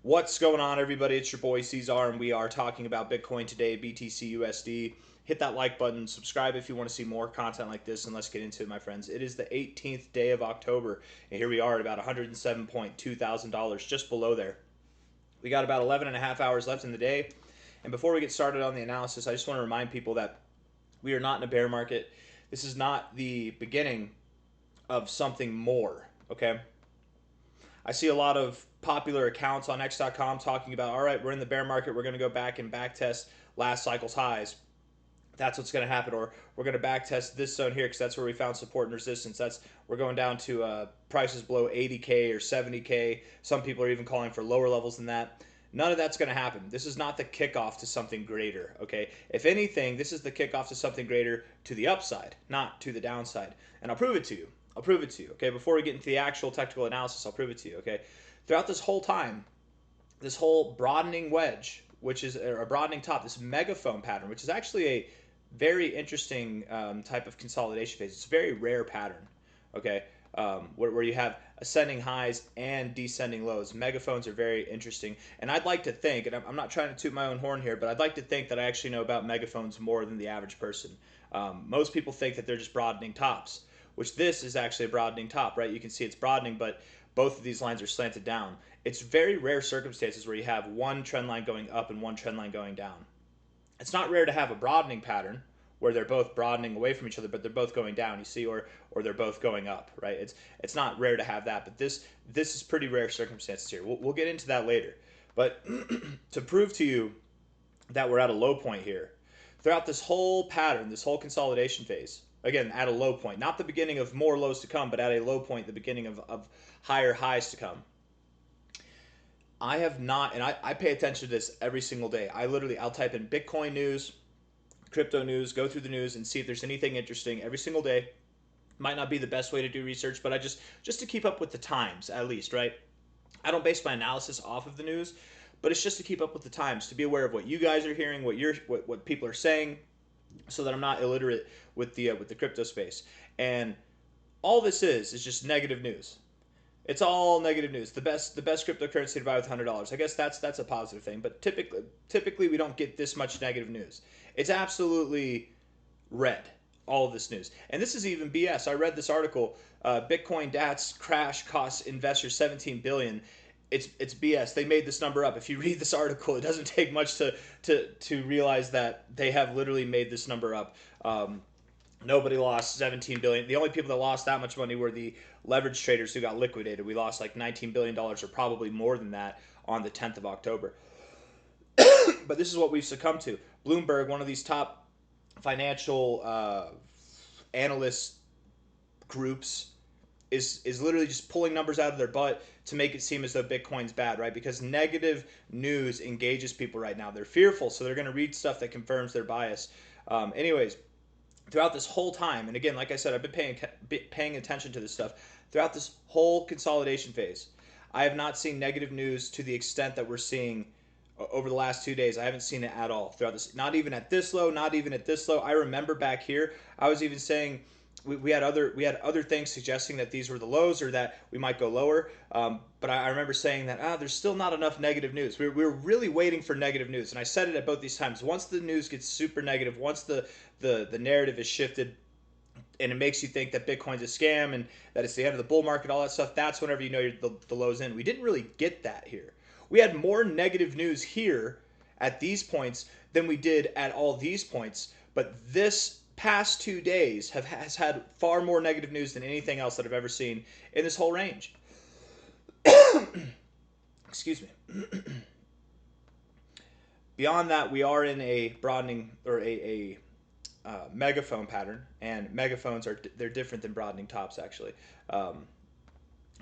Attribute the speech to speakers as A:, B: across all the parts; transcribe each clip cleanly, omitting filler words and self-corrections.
A: What's going on, everybody? It's your boy C-Zar, and we are talking about Bitcoin today, BTC USD. Hit that like button, subscribe if you want to see more content like this, and let's get into it, my friends. It is the 18th day of October, and here we are at about $107.2 thousand, just below there. We got about 11 and a half hours left in the day, and before we get started on the analysis, I just want to remind people that we are not in a bear market. This is not the beginning of something more, okay? I see a lot of popular accounts on X.com talking about, all right, we're in the bear market, we're going to go back and back test last cycle's highs. That's what's going to happen. Or we're going to back test this zone here because that's where we found support and resistance. We're going down to prices below 80K or 70K. Some people are even calling for lower levels than that. None of that's going to happen. This is not the kickoff to something greater, okay? If anything, this is the kickoff to something greater to the upside, not to the downside. And I'll prove it to you. I'll prove it to you, okay? Before we get into the actual technical analysis, I'll prove it to you, okay? Throughout this whole time, this whole broadening wedge, which is a broadening top, this megaphone pattern, which is actually a very interesting type of consolidation phase. It's a very rare pattern, okay? Where you have ascending highs and descending lows. Megaphones are very interesting. And I'd like to think, and I'm not trying to toot my own horn here, but I'd like to think that I actually know about megaphones more than the average person. Most people think that they're just broadening tops, which this is actually a broadening top, right? You can see it's broadening, but both of these lines are slanted down. It's very rare circumstances where you have one trend line going up and one trend line going down. It's not rare to have a broadening pattern where they're both broadening away from each other, but they're both going down, you see, or they're both going up, right? It's not rare to have that, but this is pretty rare circumstances here. We'll get into that later. But to prove to you that we're at a low point here, throughout this whole pattern, this whole consolidation phase, again, at a low point, not the beginning of more lows to come, but at a low point, the beginning of higher highs to come. I have not, and I pay attention to this every single day. I'll type in Bitcoin news, crypto news, go through the news and see if there's anything interesting every single day. Might not be the best way to do research, but I just to keep up with the times, at least, right? I don't base my analysis off of the news, but it's just to keep up with the times, to be aware of what you guys are hearing, what people are saying, so that I'm not illiterate with the crypto space. And all this is just negative news. It's all negative news. The best cryptocurrency to buy with $100. I guess that's a positive thing, but typically we don't get this much negative news. It's absolutely red, all of this news. And this is even BS. I read this article, Bitcoin DATS crash costs investors 17 billion. It's BS. They made this number up. If you read this article, it doesn't take much to realize that they have literally made this number up. Nobody lost 17 billion. The only people that lost that much money were the leverage traders who got liquidated. We lost like $19 billion or probably more than that on the 10th of October. But this is what we've succumbed to. Bloomberg, one of these top financial analyst groups, is literally just pulling numbers out of their butt to make it seem as though Bitcoin's bad, right? Because negative news engages people right now. They're fearful, so they're going to read stuff that confirms their bias. Anyways, throughout this whole time, and again, like I said, I've been paying attention to this stuff. Throughout this whole consolidation phase, I have not seen negative news to the extent that we're seeing over the last 2 days. I haven't seen it at all throughout this. Not even at this low. Not even at this low. I remember back here, I was even saying we had other things suggesting that these were the lows or that we might go lower. But I remember saying that there's still not enough negative news. We were really waiting for negative news, and I said it at both these times. Once the news gets super negative, once the narrative is shifted, and it makes you think that Bitcoin's a scam and that it's the end of the bull market, all that stuff, that's whenever you know the low's in. We didn't really get that here. We had more negative news here at these points than we did at all these points, but this past 2 days has had far more negative news than anything else that I've ever seen in this whole range. Excuse me. Beyond that, we are in a broadening or a megaphone pattern, and megaphones they're different than broadening tops actually.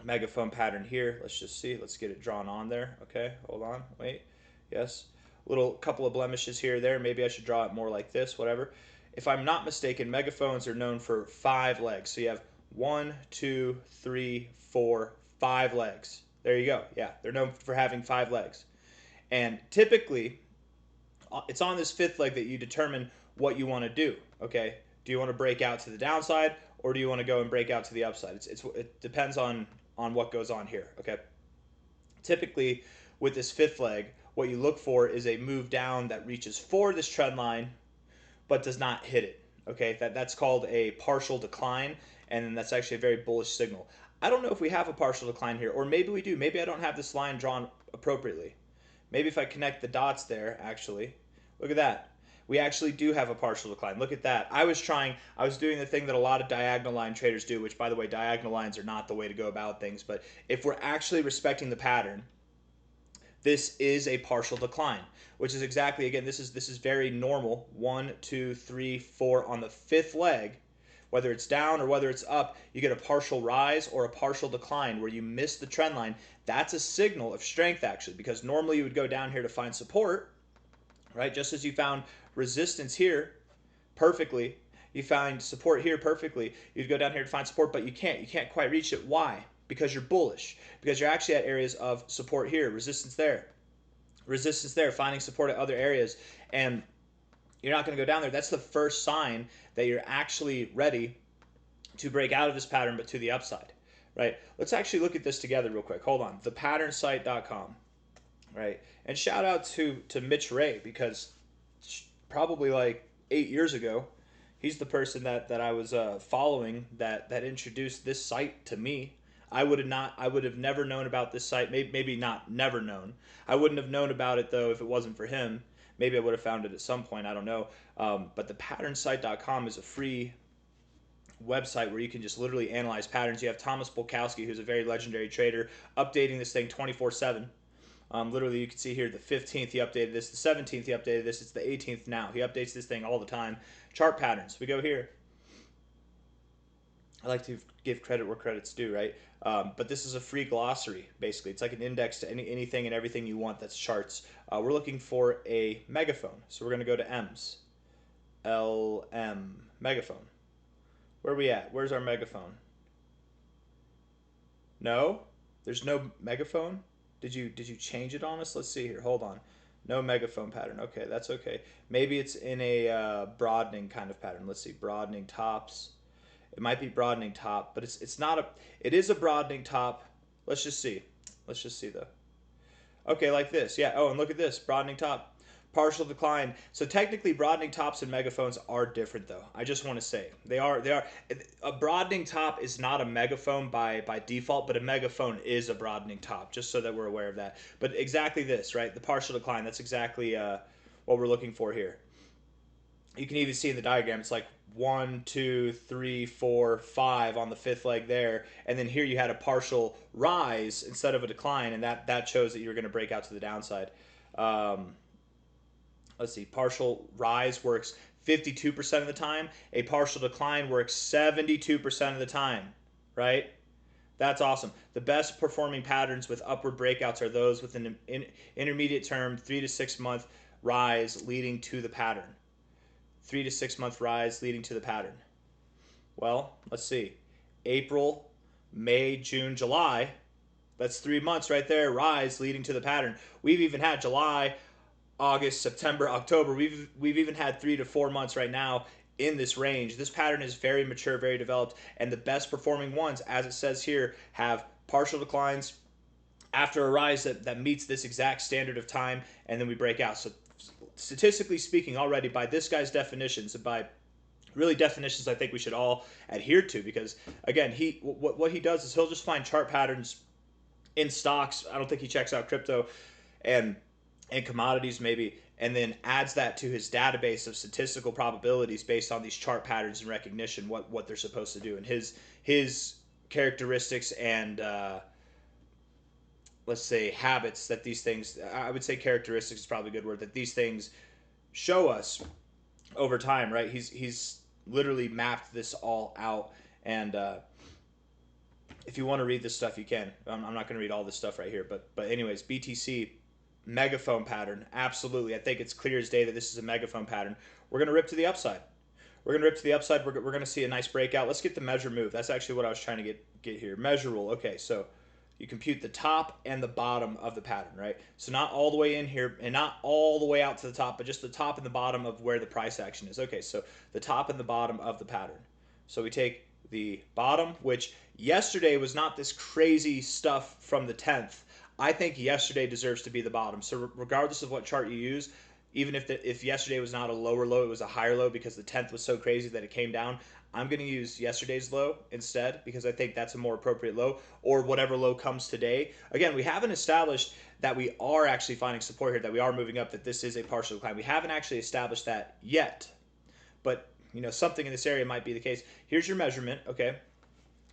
A: Megaphone pattern here. Let's just see. Let's get it drawn on there. Okay, hold on. Wait. Yes. Little couple of blemishes here there. Maybe I should draw it more like this. Whatever. If I'm not mistaken, megaphones are known for 5 legs. So you have 1, 2, 3, 4, 5 legs. There you go. Yeah, they're known for having 5 legs. And typically, it's on this 5th leg that you determine what you want to do. Okay, do you want to break out to the downside, or do you want to go and break out to the upside? It depends on what goes on here. Okay, typically with this fifth leg, what you look for is a move down that reaches for this trend line but does not hit it. Okay, that's called a partial decline, and that's actually a very bullish signal. I don't know if we have a partial decline here, or maybe we do. Maybe I don't have this line drawn appropriately. Maybe if I connect the dots there, actually, look at that. We actually do have a partial decline. Look at that. I was doing the thing that a lot of diagonal line traders do, which, by the way, diagonal lines are not the way to go about things. But if we're actually respecting the pattern, this is a partial decline, which is exactly, again, this is very normal. 1, 2, 3, 4 on the fifth leg. Whether it's down or whether it's up, you get a partial rise or a partial decline where you miss the trend line. That's a signal of strength, actually, because normally you would go down here to find support, right? Just as you found resistance here perfectly, you find support here perfectly, you'd go down here to find support, but you can't quite reach it. Why? Because you're bullish, because you're actually at areas of support here, resistance there, finding support at other areas, and you're not going to go down there. That's the first sign that you're actually ready to break out of this pattern, but to the upside, right? Let's actually look at this together real quick. Hold on. Thepatternsight.com, right? And shout out to Mitch Ray, because probably like 8 years ago, he's the person that I was following that introduced this site to me. I would have never known about this site. Maybe not never known. I wouldn't have known about it though if it wasn't for him. Maybe I would have found it at some point. I don't know. But thepatternsight.com is a free website where you can just literally analyze patterns. You have Thomas Bulkowski, who's a very legendary trader, updating this thing 24/7. Literally, you can see here the 15th he updated this, the 17th he updated this, it's the 18th now. He updates this thing all the time. Chart patterns. We go here. I like to give credit where credit's due, right? But this is a free glossary, basically. It's like an index to anything and everything you want that's charts. We're looking for a megaphone, so we're going to go to M's. LM, megaphone. Where are we at? Where's our megaphone? No? There's no megaphone? Did you change it on us? Let's see here. Hold on. No megaphone pattern. Okay, that's okay. Maybe it's in a broadening kind of pattern. Let's see. Broadening tops. It might be broadening top, but it's not a. It is a broadening top. Let's just see. Let's just see though. Okay, like this. Yeah. Oh, and look at this. Broadening top. Partial decline. So technically, broadening tops and megaphones are different, though. I just want to say they are. A broadening top is not a megaphone by default, but a megaphone is a broadening top. Just so that we're aware of that. But exactly this, right? The partial decline. That's exactly what we're looking for here. You can even see in the diagram. It's like 1, 2, 3, 4, 5 on the fifth leg there, and then here you had a partial rise instead of a decline, and that shows that you're going to break out to the downside. Let's see, partial rise works 52% of the time. A partial decline works 72% of the time, right? That's awesome. The best performing patterns with upward breakouts are those with an intermediate term 3 to 6 month rise leading to the pattern. 3 to 6 month rise leading to the pattern. Well, let's see. April, May, June, July. That's 3 months right there, rise leading to the pattern. We've even had July, August, September, October. We've even had 3 to 4 months right now in this range. This pattern is very mature, very developed, and the best performing ones, as it says here, have partial declines after a rise that meets this exact standard of time, and then we break out. So statistically speaking, already by this guy's definitions, and by really definitions I think we should all adhere to, because again, what he does is he'll just find chart patterns in stocks. I don't think he checks out crypto and commodities maybe, and then adds that to his database of statistical probabilities based on these chart patterns and recognition, what they're supposed to do, and his characteristics and let's say habits that these things, I would say characteristics is probably a good word, that these things show us over time, right? He's literally mapped this all out, and if you want to read this stuff, you can. I'm not going to read all this stuff right here, but anyways, BTC megaphone pattern, absolutely. I think it's clear as day that this is a megaphone pattern. We're going to rip to the upside. We're going to see a nice breakout. Let's get the measure move. That's actually what I was trying to get here. Measure rule. Okay, so you compute the top and the bottom of the pattern, right? So not all the way in here and not all the way out to the top, but just the top and the bottom of where the price action is. Okay, so the top and the bottom of the pattern. So we take the bottom, which yesterday was not this crazy stuff from the 10th. I think yesterday deserves to be the bottom. So regardless of what chart you use, even if yesterday was not a lower low, it was a higher low because the 10th was so crazy that it came down. I'm going to use yesterday's low instead because I think that's a more appropriate low, or whatever low comes today. Again, we haven't established that we are actually finding support here, that we are moving up, that this is a partial decline. We haven't actually established that yet, but something in this area might be the case. Here's your measurement, okay?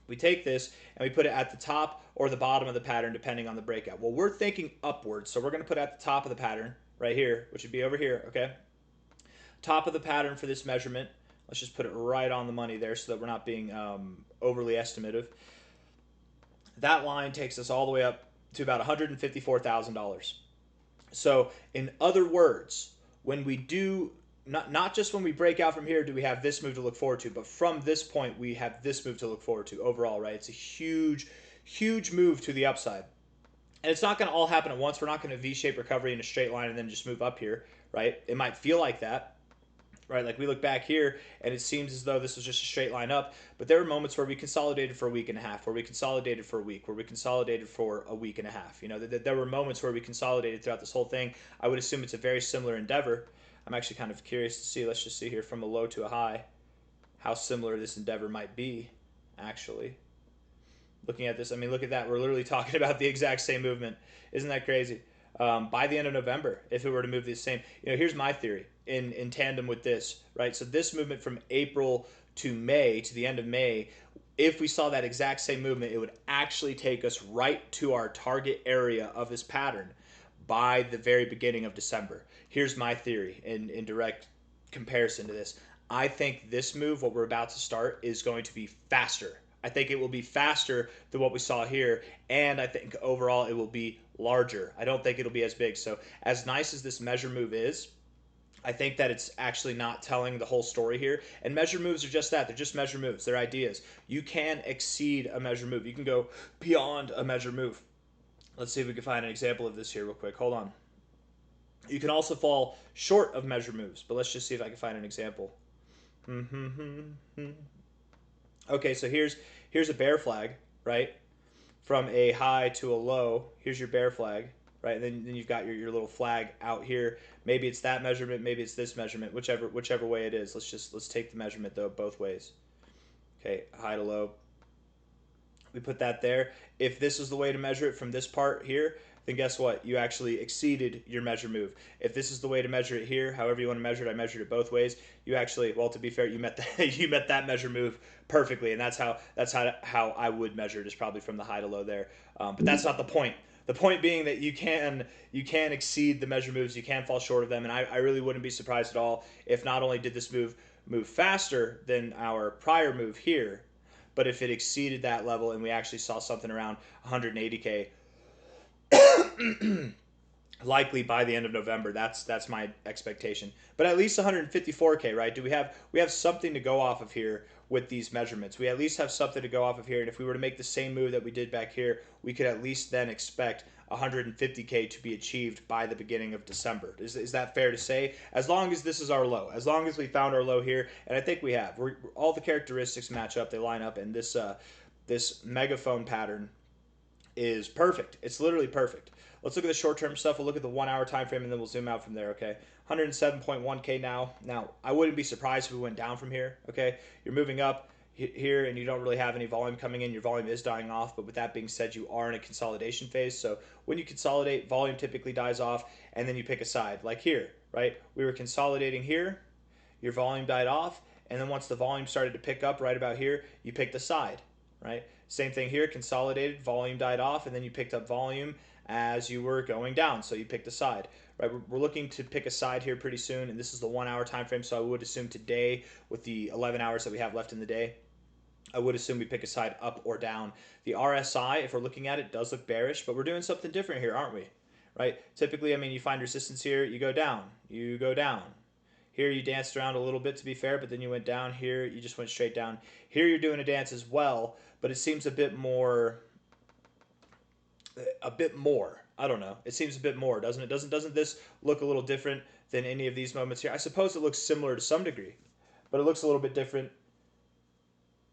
A: We take this and we put it at the top or the bottom of the pattern depending on the breakout. Well, we're thinking upwards, so we're going to put it at the top of the pattern right here, which would be over here, okay? Top of the pattern for this measurement. Let's just put it right on the money there so that we're not being overly estimative. That line takes us all the way up to about $154,000. So in other words, when we do, not just when we break out from here do we have this move to look forward to, but from this point we have this move to look forward to overall, right? It's a huge, huge move to the upside. And it's not going to all happen at once. We're not going to V-shape recovery in a straight line and then just move up here, right? It might feel like that, right? Like we look back here and it seems as though this was just a straight line up, but there were moments where we consolidated for a week and a half, where we consolidated for a week, where we consolidated for a week and a half. There were moments where we consolidated throughout this whole thing. I would assume it's a very similar endeavor. I'm actually kind of curious to see. Let's just see here from a low to a high how similar this endeavor might be, actually. Looking at this, I mean, look at that. We're literally talking about the exact same movement. Isn't that crazy? By the end of November, if it were to move the same, here's my theory in tandem with this, right? So this movement from April to May, to the end of May, if we saw that exact same movement, it would actually take us right to our target area of this pattern by the very beginning of December. Here's my theory in direct comparison to this. I think this move, what we're about to start, is going to be faster. I think it will be faster than what we saw here, and I think overall it will be larger. I don't think it'll be as big. So as nice as this measure move is, I think that it's actually not telling the whole story here. And measure moves are just that. They're just measure moves. They're ideas. You can exceed a measure move. You can go beyond a measure move. Let's see if we can find an example of this here real quick. Hold on. You can also fall short of measure moves, but let's just see if I can find an example. Okay, so here's a bear flag, right? From a high to a low. Here's your bear flag, right? And then you've got your little flag out here. Maybe it's that measurement, maybe it's this measurement, whichever way it is. Let's take the measurement though both ways. Okay, high to low. We put that there. If this is the way to measure it from this part here, then guess what? You actually exceeded your measure move. If this is the way to measure it here, however you want to measure it, I measured it both ways. You actually, well, to be fair, you met that measure move perfectly, and that's how I would measure it, is probably from the high to low there. But that's not the point. The point being that you can exceed the measure moves, you can fall short of them, and I really wouldn't be surprised at all if not only did this move faster than our prior move here, but if it exceeded that level and we actually saw something around 180K, likely by the end of November. That's my expectation. But at least 154K, right? We have something to go off of here with these measurements. We at least have something to go off of here, and if we were to make the same move that we did back here, we could at least then expect 150K to be achieved by the beginning of December. Is that fair to say? As long as this is our low, as long as we found our low here, and I think we have. All the characteristics match up, they line up, and this megaphone pattern is perfect. It's literally perfect. Let's look at the short-term stuff. We'll look at the 1 hour time frame, and then we'll zoom out from there, okay? 107.1K now. Now, I wouldn't be surprised if we went down from here, okay? You're moving up here, and you don't really have any volume coming in. Your volume is dying off, but with that being said, you are in a consolidation phase. So when you consolidate, volume typically dies off, and then you pick a side, like here, right? We were consolidating here. Your volume died off, and then once the volume started to pick up right about here, you picked a side, right? Same thing here, consolidated, volume died off, and then you picked up volume as you were going down, so you picked a side, right? We're looking to pick a side here pretty soon, and this is the 1 hour time frame, so I would assume today, with the 11 hours that we have left in the day, I would assume we pick a side up or down. The RSI, if we're looking at it, does look bearish, but we're doing something different here, aren't we? Right? Typically, I mean, you find resistance here, you go down, you go down. Here you danced around a little bit, to be fair, but then you went down. Here you just went straight down. Here you're doing a dance as well, but it seems a bit more. I don't know. It seems a bit more, doesn't it? Doesn't this look a little different than any of these moments here? I suppose it looks similar to some degree, but it looks a little bit different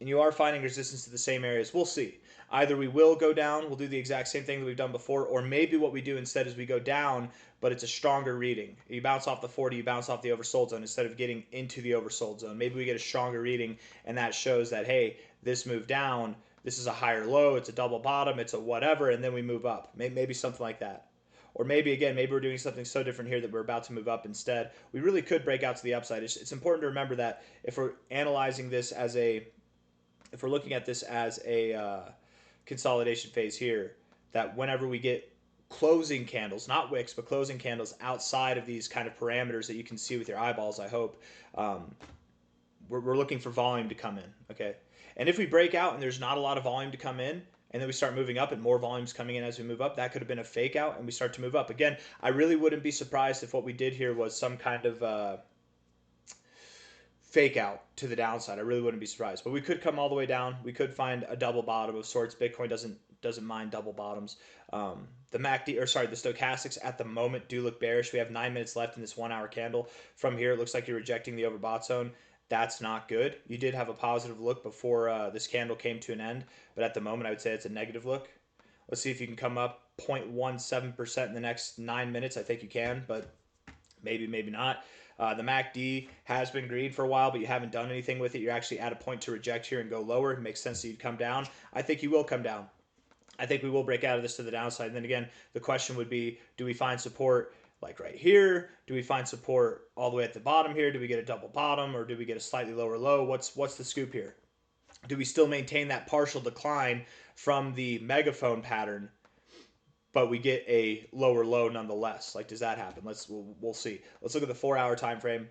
A: and you are finding resistance to the same areas, we'll see. Either we will go down, we'll do the exact same thing that we've done before, or maybe what we do instead is we go down, but it's a stronger reading. You bounce off the 40, you bounce off the oversold zone instead of getting into the oversold zone. Maybe we get a stronger reading, and that shows that, hey, this move down, this is a higher low, it's a double bottom, it's a whatever, and then we move up. Maybe something like that. Or maybe, again, maybe we're doing something so different here that we're about to move up instead. We really could break out to the upside. It's important to remember that if we're analyzing this as a, if we're looking at this as a consolidation phase here, that whenever we get closing candles, not wicks, but closing candles outside of these kind of parameters that you can see with your eyeballs, I hope, we're looking for volume to come in, okay? And if we break out and there's not a lot of volume to come in, and then we start moving up and more volume's coming in as we move up, that could have been a fake out and we start to move up. Again, I really wouldn't be surprised if what we did here was some kind of fake out to the downside. I really wouldn't be surprised. But we could come all the way down. We could find a double bottom of sorts. Bitcoin doesn't mind double bottoms. The MACD, or sorry, the stochastics at the moment do look bearish. We have 9 minutes left in this 1 hour candle. From here, it looks like you're rejecting the overbought zone. That's not good. You did have a positive look before this candle came to an end, but at the moment I would say it's a negative look. Let's see if you can come up 0.17% in the next 9 minutes. I think you can, but maybe not. The MACD has been green for a while, but you haven't done anything with it. You're actually at a point to reject here and go lower. It makes sense that you'd come down. I think you will come down. I think we will break out of this to the downside. And then again, the question would be, do we find support like right here? Do we find support all the way at the bottom here? Do we get a double bottom, or do we get a slightly lower low? What's the scoop here? Do we still maintain that partial decline from the megaphone pattern, but we get a lower low nonetheless? Like, does that happen? We'll see. Let's look at the 4 hour time frame.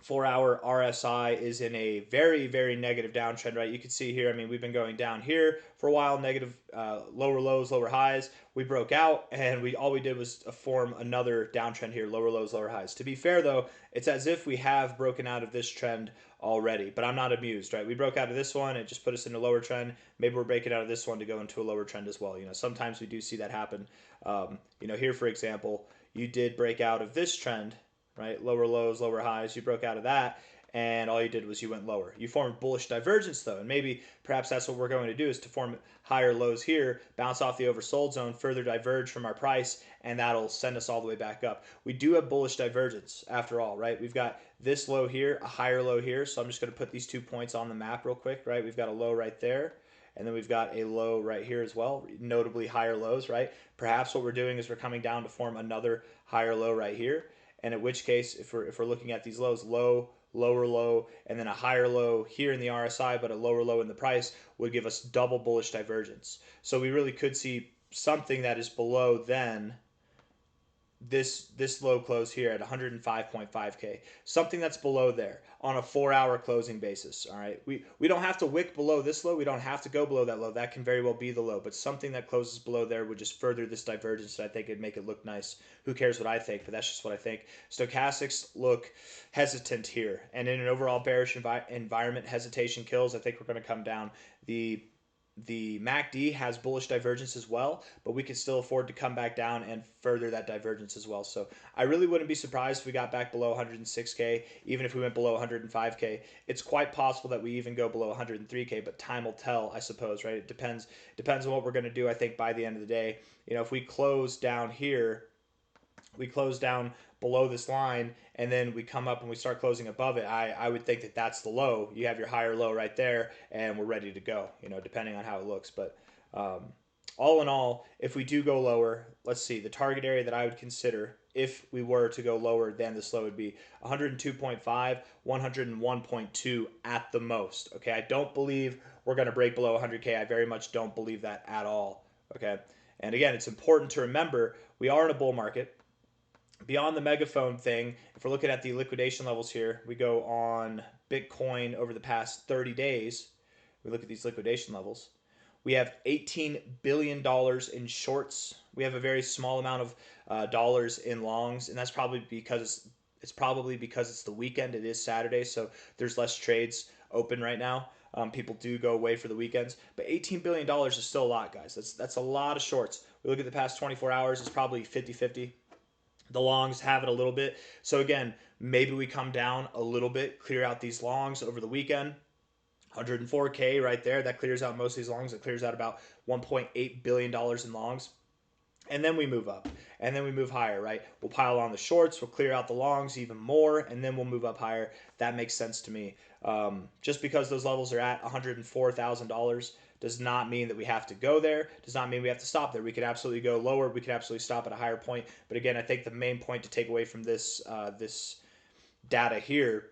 A: 4 hour RSI is in a very, very negative downtrend, right? You can see here, I mean, we've been going down here for a while, negative, lower lows, lower highs. We broke out, and all we did was form another downtrend here, lower lows, lower highs. To be fair, though, it's as if we have broken out of this trend already, but I'm not amused, right? We broke out of this one, it just put us in a lower trend. Maybe we're breaking out of this one to go into a lower trend as well. You know, sometimes we do see that happen. You know, here, for example, you did break out of this trend, right? Lower lows, lower highs. You broke out of that, and all you did was you went lower. You formed bullish divergence, though, and maybe perhaps that's what we're going to do, is to form higher lows here, bounce off the oversold zone, further diverge from our price, and that'll send us all the way back up. We do have bullish divergence after all, right? We've got this low here, a higher low here, so I'm just going to put these 2 points on the map real quick, right? We've got a low right there, and then we've got a low right here as well, notably higher lows, right? Perhaps what we're doing is we're coming down to form another higher low right here. And in which case, if we're looking at these lows, low, lower low, and then a higher low here in the RSI, but a lower low in the price, would give us double bullish divergence. So we really could see something that is below then this low close here at 105.5K, something that's below there on a 4 hour closing basis. All right, we don't have to wick below this low, we don't have to go below that low. That can very well be the low, but something that closes below there would just further this divergence. I think it'd make it look nice. Who cares what I think, but that's just what I think. Stochastics look hesitant here, and in an overall bearish environment, hesitation kills. I think we're going to come down. The MACD has bullish divergence as well, but we can still afford to come back down and further that divergence as well. So I really wouldn't be surprised if we got back below 106K, even if we went below 105K. It's quite possible that we even go below 103K, but time will tell, I suppose, right? It depends on what we're going to do, I think, by the end of the day. You know, if we close down here, we close down below this line, and then we come up and we start closing above it, I would think that that's the low. You have your higher low right there, and we're ready to go, you know, depending on how it looks. But all in all, if we do go lower, let's see, the target area that I would consider if we were to go lower than this low would be 102.5, 101.2 at the most. Okay, I don't believe we're going to break below 100K. I very much don't believe that at all. Okay, and again, it's important to remember we are in a bull market. Beyond the megaphone thing, if we're looking at the liquidation levels here, we go on Bitcoin over the past 30 days. We look at these liquidation levels. We have $18 billion in shorts. We have a very small amount of dollars in longs, and that's probably because it's the weekend. It is Saturday, so there's less trades open right now. People do go away for the weekends, but $18 billion is still a lot, guys. That's a lot of shorts. We look at the past 24 hours, it's probably 50-50. The longs have it a little bit. So again, maybe we come down a little bit, clear out these longs over the weekend, 104K right there. That clears out most of these longs. It clears out about $1.8 billion in longs. And then we move up, and then we move higher, right? We'll pile on the shorts, we'll clear out the longs even more, and then we'll move up higher. That makes sense to me. Just because those levels are at $104,000 does not mean that we have to go there, does not mean we have to stop there. We could absolutely go lower, we could absolutely stop at a higher point. But again, I think the main point to take away from this, this data here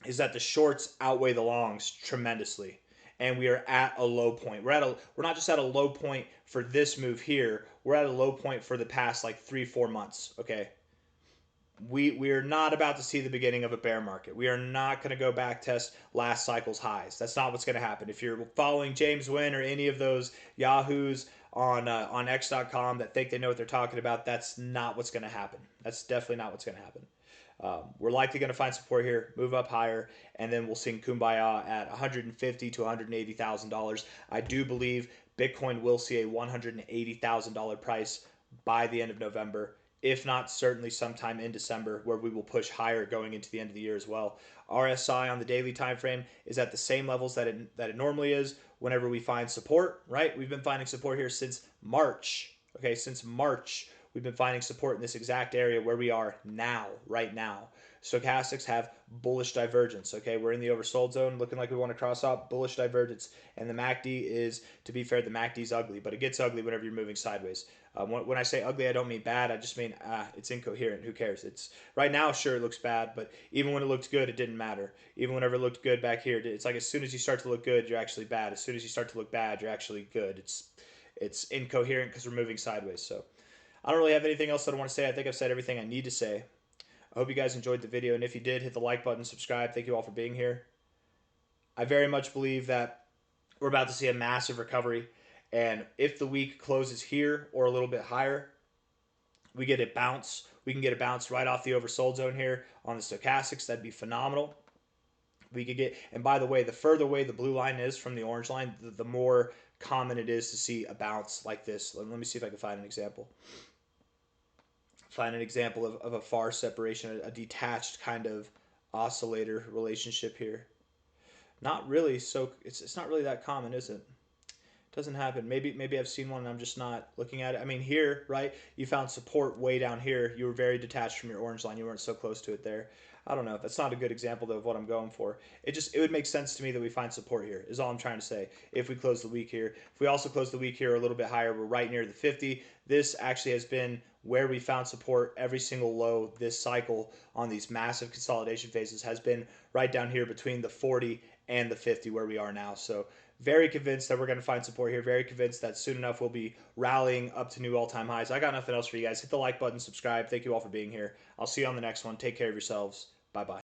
A: is that the shorts outweigh the longs tremendously. And we are at a low point. We're not just at a low point for this move here. We're at a low point for the past like 3-4 months. Okay, we are not about to see the beginning of a bear market. We are not going to go back test last cycle's highs. That's not what's going to happen. If you're following James Wynn or any of those yahoos on X.com that think they know what they're talking about, that's not what's going to happen. That's definitely not what's going to happen. We're likely going to find support here, move up higher, and then we'll sing kumbaya at $150,000 to $180,000. I do believe Bitcoin will see a $180,000 price by the end of November, if not certainly sometime in December, where we will push higher going into the end of the year as well. RSI on the daily time frame is at the same levels that it normally is whenever we find support, right? We've been finding support here since March. Okay, since March. We've been finding support in this exact area where we are now, right now. Stochastics have bullish divergence. Okay, we're in the oversold zone, looking like we want to cross up, bullish divergence. And the MACD is, to be fair, the MACD is ugly, but it gets ugly whenever you're moving sideways. When I say ugly, I don't mean bad. I just mean it's incoherent. Who cares? It's right now, sure, it looks bad, but even when it looked good, it didn't matter. Even whenever it looked good back here, it's like as soon as you start to look good, you're actually bad. As soon as you start to look bad, you're actually good. It's incoherent because we're moving sideways. So I don't really have anything else that I want to say. I think I've said everything I need to say. I hope you guys enjoyed the video, and if you did, hit the like button, subscribe. Thank you all for being here. I very much believe that we're about to see a massive recovery, and if the week closes here or a little bit higher, we get a bounce. We can get a bounce right off the oversold zone here on the stochastics. That'd be phenomenal. We could get, and by the way, the further away the blue line is from the orange line, the more common it is to see a bounce like this. Let me see if I can find an example. Find an example of a far separation, a detached kind of oscillator relationship here. Not really. So it's not really that common, is it? Doesn't happen. Maybe I've seen one and I'm just not looking at it. I mean, here, right? You found support way down here. You were very detached from your orange line. You weren't so close to it there. I don't know. That's not a good example though of what I'm going for. It would make sense to me that we find support here. Is all I'm trying to say. If we close the week here, if we also close the week here a little bit higher, we're right near the 50. This actually has been where we found support every single low this cycle on these massive consolidation phases has been right down here between the 40 and the 50 where we are now. So very convinced that we're going to find support here. Very convinced that soon enough we'll be rallying up to new all-time highs. I got nothing else for you guys. Hit the like button, subscribe. Thank you all for being here. I'll see you on the next one. Take care of yourselves. Bye-bye.